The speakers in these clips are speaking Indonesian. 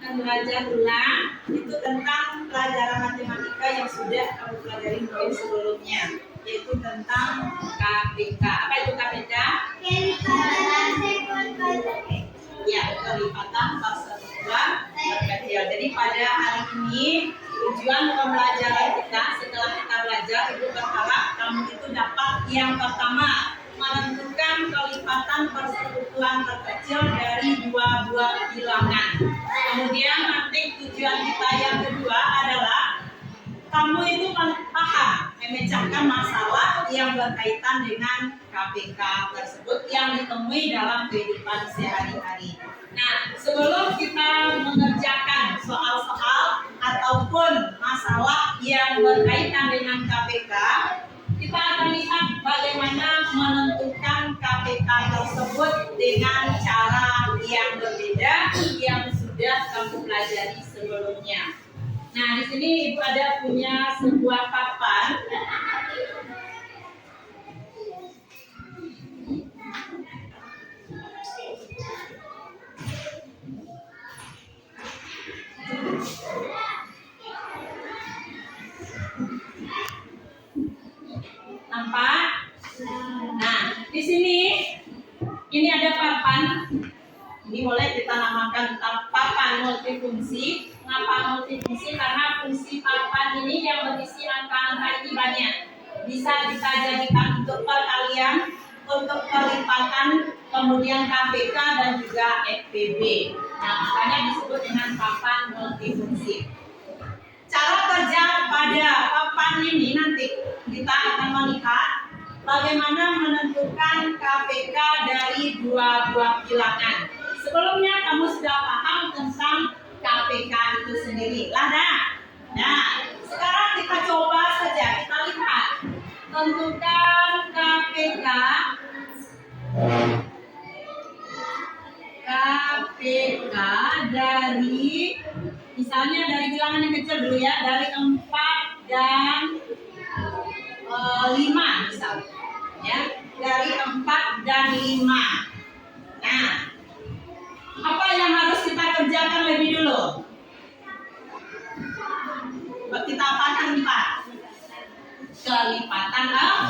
akan belajar ulang itu tentang pelajaran matematika yang sudah kamu pelajari mungkin sebelumnya, yaitu tentang KPK. Apa itu KPK? Ya, kelipatan persatuan terkecil. Jadi pada hari ini tujuan pembelajaran kita setelah kita belajar, Ibu berharap kamu itu dapat yang pertama menentukan kelipatan persekutuan terkecil dari dua buah bilangan. Kemudian nanti tujuan kita yang kedua adalah kamu itu paham memecahkan masalah yang berkaitan dengan KPK tersebut yang ditemui dalam kehidupan sehari-hari. Nah, sebelum kita mengerjakan soal-soal ataupun masalah yang berkaitan dengan KPK, kita akan lihat bagaimana menentukan KPK tersebut dengan cara yang berbeda yang sudah kamu pelajari sebelumnya. Nah, di sini Ibu ada punya sebuah papan. Nampak? Nah, di sini ini ada papan. Ini boleh kita namakan papan multifungsi. Mengapa multifungsi? Karena fungsi papan ini yang berisi angka-angka ini banyak. Bisa kita jadikan untuk perkalian, untuk kelipatan, kemudian KPK dan juga FPB. Nah, makanya disebut dengan papan multifungsi. Cara kerja pada papan ini nanti kita akan melihat bagaimana menentukan KPK dari dua buah bilangan. Sebelumnya kamu sudah paham tentang KPK itu sendiri. Nah, sekarang kita coba saja, kita lihat. Tentukan KPK dari, misalnya dari bilangan yang kecil dulu ya, dari 4 dan 5 misalnya. Ya, dari 4 dan 5. Nah, apa yang harus kita kerjakan lebih dulu? Kita apakan 4? Kelipatan 4.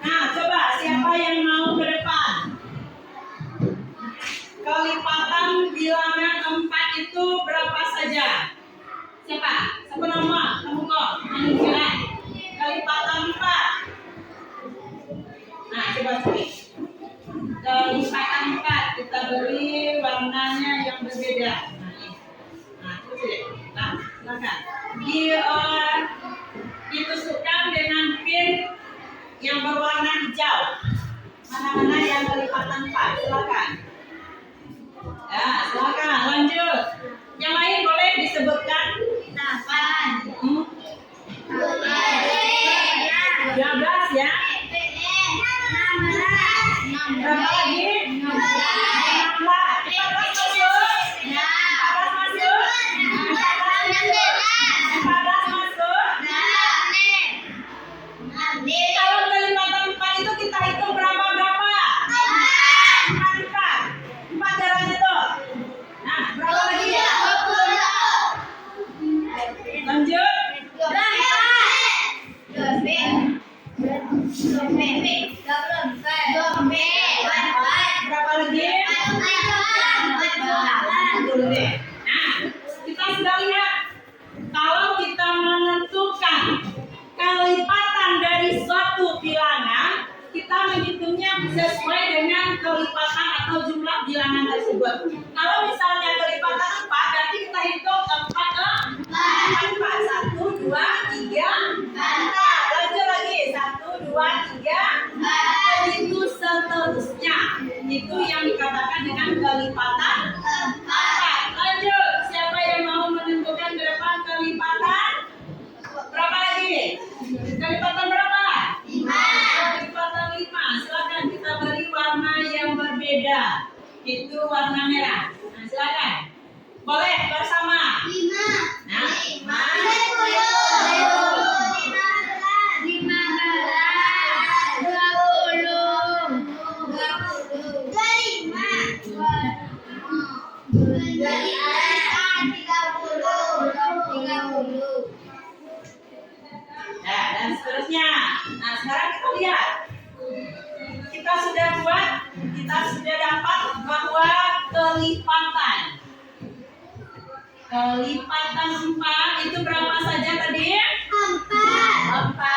Nah, coba siapa yang mau ke depan? Kelipatan bilangan 4 itu berapa saja? Siapa? Siapa nama? Kamu kok? Menunjukkan. Kelipatan 4. Nah, coba cari. Kelipatan 4 kita beri warnanya yang berbeda. Nah, ini. Nah, itu sih. Nah, silakan. Ditusukkan dengan pin yang berwarna hijau. Mana-mana yang kelipatan 4, silakan. Ya, silakan lanjut. Yang lain boleh disebutkan. 12 ya. Berapa lagi? 16. 14 masuk. 14 masuk. 14 masuk. Kalau kelipatan 4 itu kita hitung berapa? 4 caranya tuh. Nah, berapa lagi ya? Lanjut. Berapa lagi? Dulu deh. Nah, kita sudah lihat kalau kita menentukan kelipatan dari suatu bilangan, kita menghitungnya sesuai dengan kelipatan atau jumlah bilangan tersebut. Kalau misalnya kelipatan 4, berarti kita hitung 4 ke 4. 1, 2, 3, 4. Lanjut lagi. 1, 2, 3, 4. Itu seterusnya. Itu yang dikatakan dengan kelipatan 4. Lanjut. Siapa yang mau menentukan berapa kelipatan? Berapa lagi? Kelipatan berapa? 5. Kelipatan 5. Silakan kita beri warna yang berbeda. Itu warna merah. Nah, silakan. Boleh bersama. 5. Nah, 5. 25. sudah buat, kita sudah dapat bahwa kelipatan 4 itu berapa saja tadi? 4 berapa?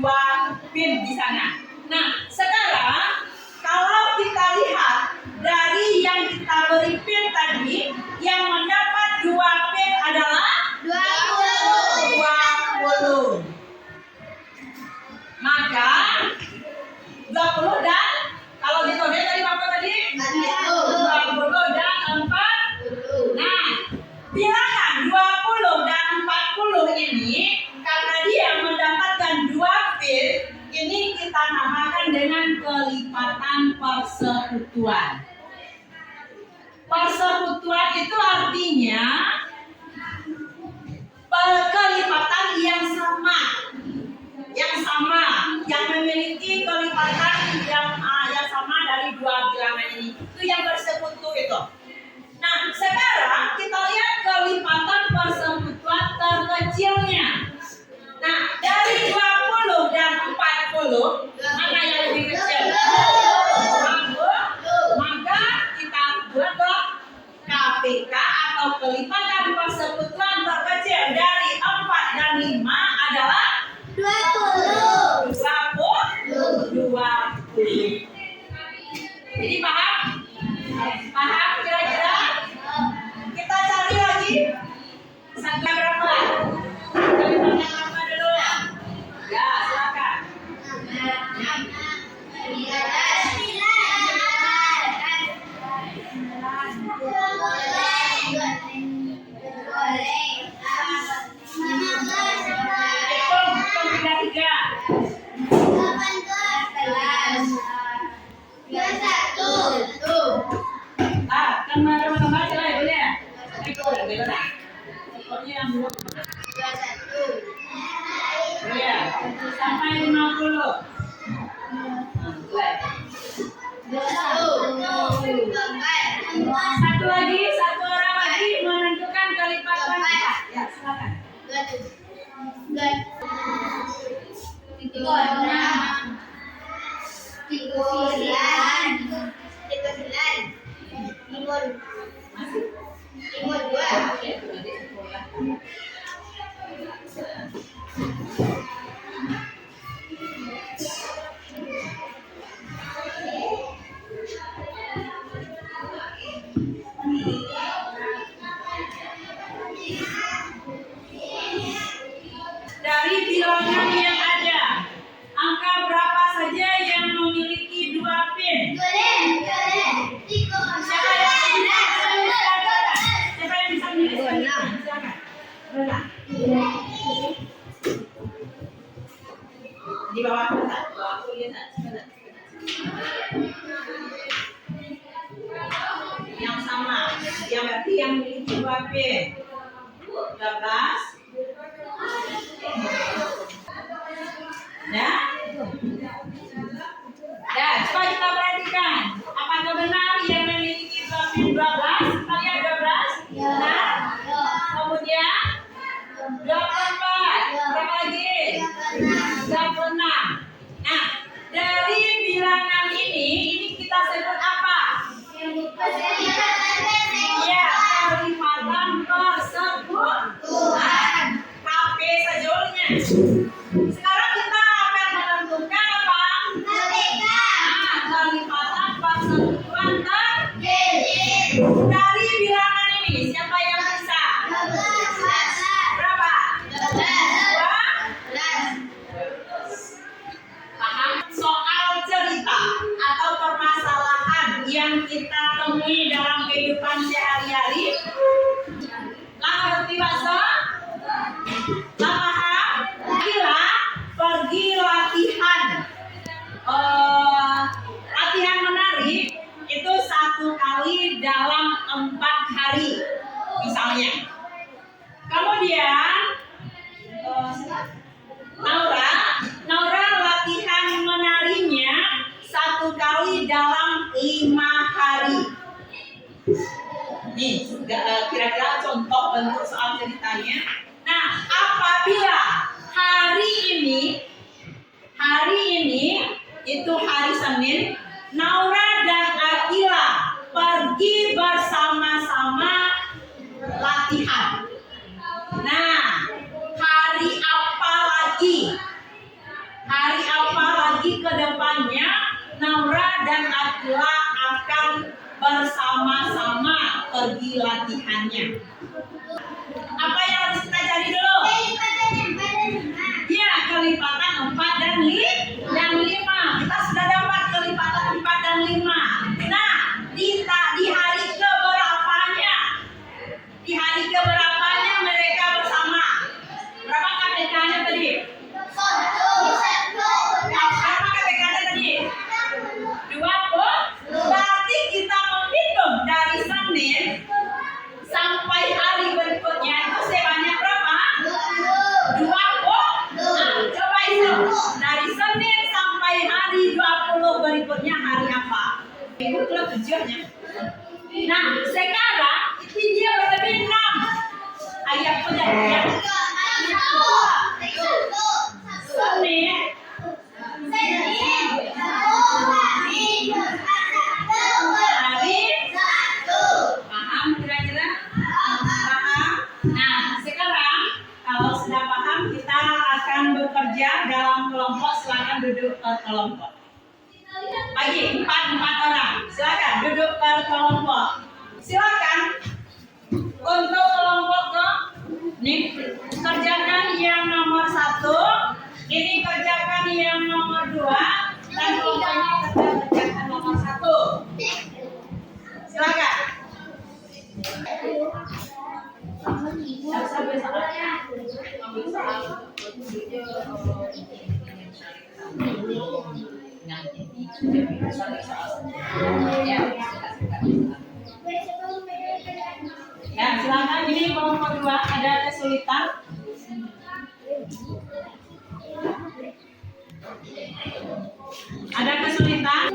2 pin di sana. Nah, sekarang kalau kita lihat dari yang kita beri pin tadi, yang mendapat 2 pin adalah 20. Maka 20 dan kalau ditode tadi apa tadi? 20 dan 40. Nah, bilangan 20 dan 40 ini karena dia mendapatkan 2 pin, ini kita namakan dengan kelipatan persekutuan. Persekutuan itu artinya kelipatan yang sama, yang memiliki kelipatan yang sama dari 2 bilangan ini. Itu yang bersekutu itu. Nah, sekarang kita lihat kelipatan persekutuan terkecilnya. Nah, dari 20 dan 40, mana yang lebih kecil? 20. Maka kita buat KPK atau kelipatan persekutuan terkecil dari 4 dan 5 adalah 20. Jadi paham? Paham kira-kira? Kita cari lagi. Satu berapa? Kelipatan berapa dulu? Ya, silakan. Sampai 50. Satu lagi, satu orang lagi menentukan kelipatan. Ya, silakan. 13. Ya. kehidupan sehari-hari? Ngerti bahasa? Paham? Pergi latihan. Latihan menari itu 1 kali dalam 4 hari, misalnya. Kemudian Naura latihan menarinya 1 kali dalam 5 hari. Nih, kira-kira contoh bentuk soal ceritanya. Nah, apabila hari ini itu hari Senin, Naura dan Akila pergi bersama-sama latihan. Nah, hari apa lagi ke depannya Naura dan Akila akan bersama-sama pergi latihannya? Apa yang harus kita cari dulu? Ya, kelipatan 4 dan 5. Kita sudah dapat kelipatan 4 dan 5. Nah, di hari keberapanya? Di hari keberapanya mereka bersama? Berapa KTK-nya tadi? Berapa KTK-nya tadi? 20. Berarti kita menghitung dari Senin sampai hari berikutnya itu sebanyak berapa? 20. Nah, coba hitung. Dari Senin sampai hari 20 berikutnya hari apa? Itu tujuannya. Nah, sekarang itu dia berlebih 6. Ayat perjanjian. Senin. Hari. Paham kira-kira? Paham? Nah, sekarang kalau sudah paham, kita akan bekerja dalam kelompok. Silakan duduk ke kelompok. Bagi 4 orang. Silakan duduk ke kelompok. Silakan untuk kelompok nih, kerjakan yang nomor 1. Ini kerjakan yang nomor 2. Dan kelompoknya kerjakan nomor 1. Silakan. Ya, silakan. Ini kelompok 2 ada kesulitan. Ada kesulitan?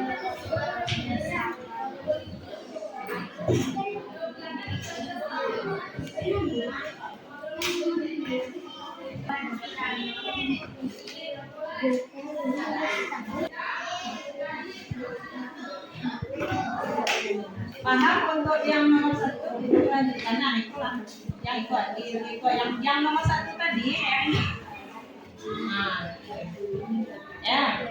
Paham untuk yang nomor 1 itu lanjutkan. Nah, itulah yang yang nomor 1 tadi ini. Nah, ya.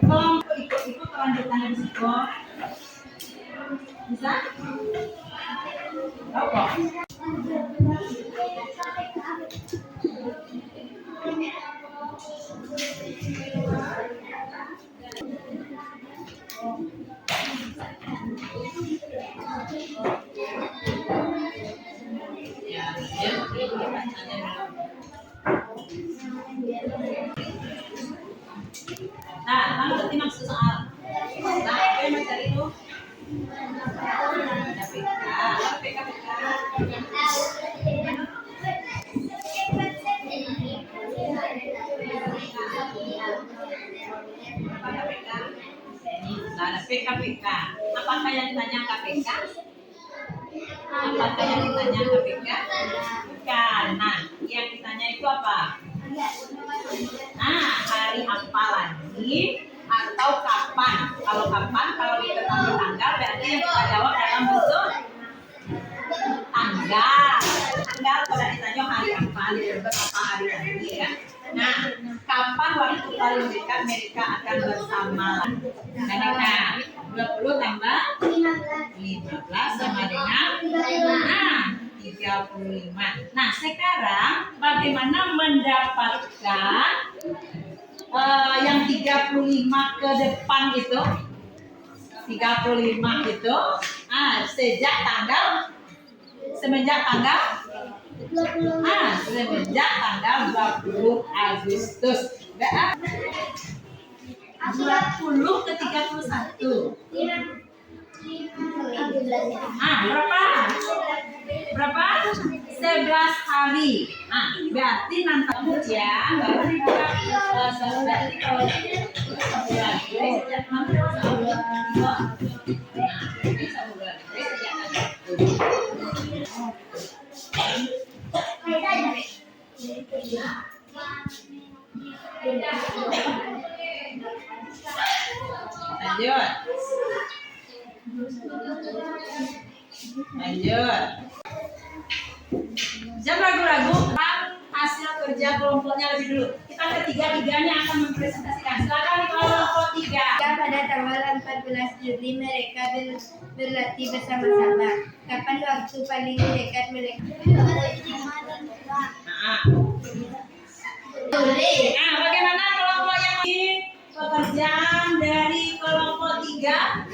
Kelompok ikut kelanjutan di situ. Bisa? Apa? Nah, kamu ngerti maksud soal? Nah, apa yang mencari itu? Nah, PKPK. Apakah yang ditanya KPK? Apakah yang ditanya KPK? Bukan. Nah, yang ditanya itu apa? Nah, hari apa lagi atau kapan? Kalau kapan, kalau diketahui tanggal, berarti yang kita jawab dalam bentuk tanggal. Tanggal pada ditanya hari apa, berapa hari lagi ya. Nah, kapan waktu paling dekat mereka akan bersama? Nah, 20 tambah 15 sama dengan 35. Nah, sekarang bagaimana mendapatkan yang 35 ke depan itu? 35 itu semenjak tanggal 20 Agustus. 20 ke 31. Berapa? 11 hari. Berarti nanti ujian baru dibuka berarti kalau sebulan sejak lanjut. Jangan ragu-ragu, hasil kerja kelompoknya lebih dulu. Kita ketiga-tiganya akan mempresentasikan. Silakan di kelompok 3. Pada tanggal 14 Juli mereka berlatih bersama-sama. Kapan waktu paling dekat mereka? Bagaimana kelompok yang ini? Pekerjaan dari kelompok 3.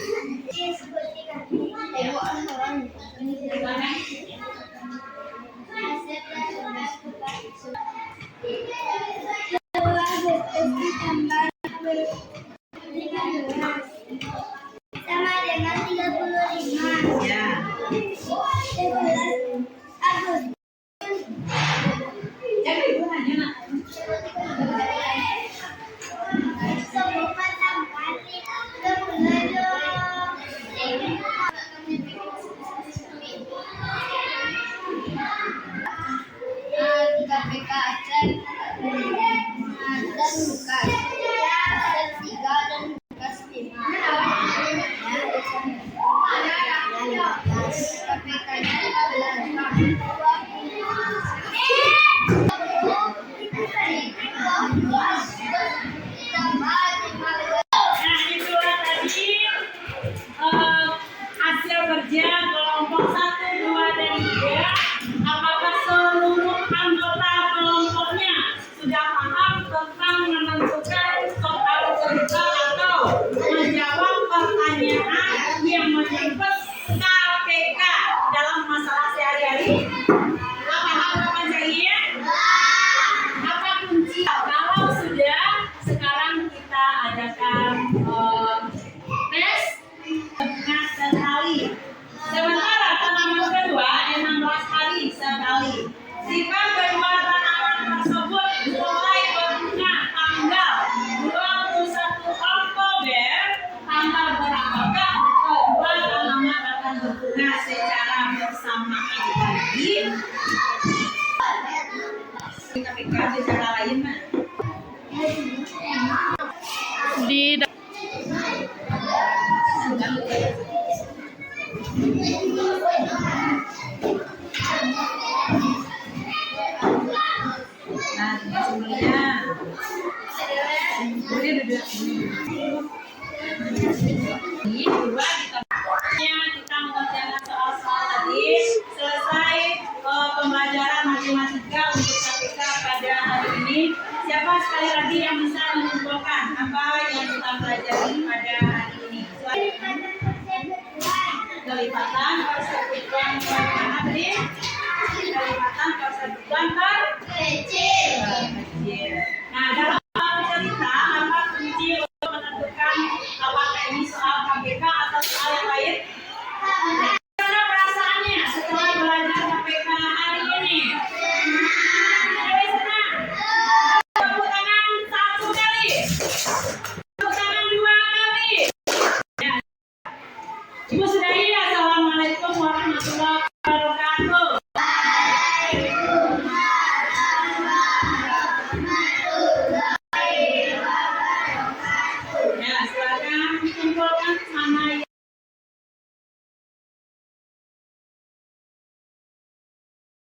Sama dengan 35. Ya. 11 Agustus. Jadi ibu nanya nak. KPK Aceh dan Lukas Aceh 3 dan Lukas 5. KPK nya 15. Itulah tadi hasil kerja kelompok 1, 2, dan 3. Apakah seluruh anggota kelompoknya sudah paham tentang menentukan soal cerita atau menjawab pertanyaan yang menyangkut KPK dalam masalah sehari-hari? Apa saja? Apa kunci? Kalau sudah, sekarang kita adakan tes sekali. Sementara tanaman kedua 16 hari sekali. Jika kedua tanaman tersebut mulai berbunga tanggal 21 Oktober, tanggal berapakah kedua tanaman akan berbunga secara bersamaan lagi? KPK secara lain mah. Kita mengerjakan soal-soal tadi. Selesai pembelajaran matematika untuk KPK pada hari ini. Siapa sekali lagi yang bisa menyimpulkan apa yang kita pelajari pada hari ini? Kelipatan persekutuan bagaimana tadi? Kelipatan persekutuan kecil. Nah, dalam cerita apa kunci untuk menentukan apakah ini soal KPK atau soal yang lain? Bagaimana perasaannya setelah belajar KPK hari ini? Senang? Tepuk tangan 1 kali. Tepuk tangan 2 kali. Ya. Ibu sudah iya.